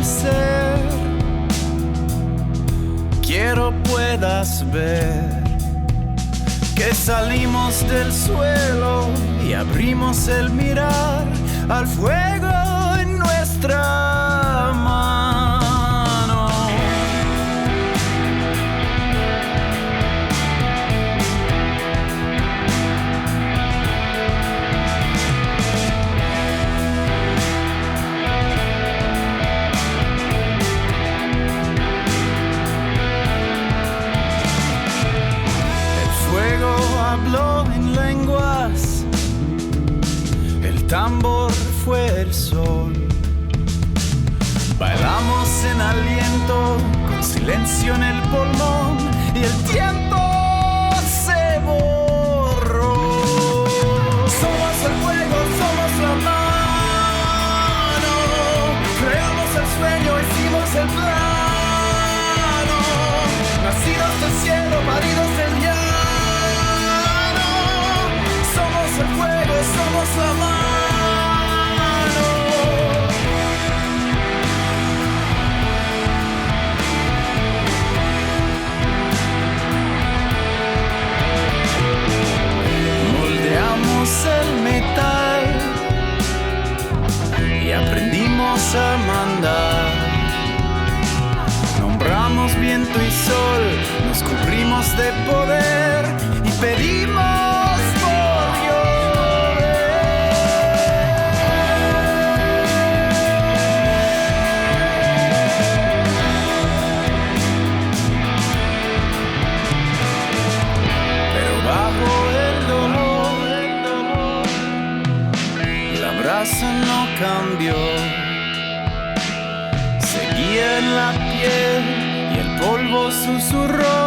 el ser. Quiero puedas ver que salimos del suelo y abrimos el mirar al fuego en nuestra mano. Habló en lenguas, el tambor fue el sol. Bailamos en aliento, con silencio en el pulmón, y el tiempo se borró. Somos el fuego, somos la mano, creamos el sueño, hicimos el plano, nacidos del cielo, paridos del llano. El fuego, somos la mano. Moldeamos el metal y aprendimos a mandar. Nombramos viento y sol, nos cubrimos de poder y pedimos. No cambió, seguía en la piel y el polvo susurró.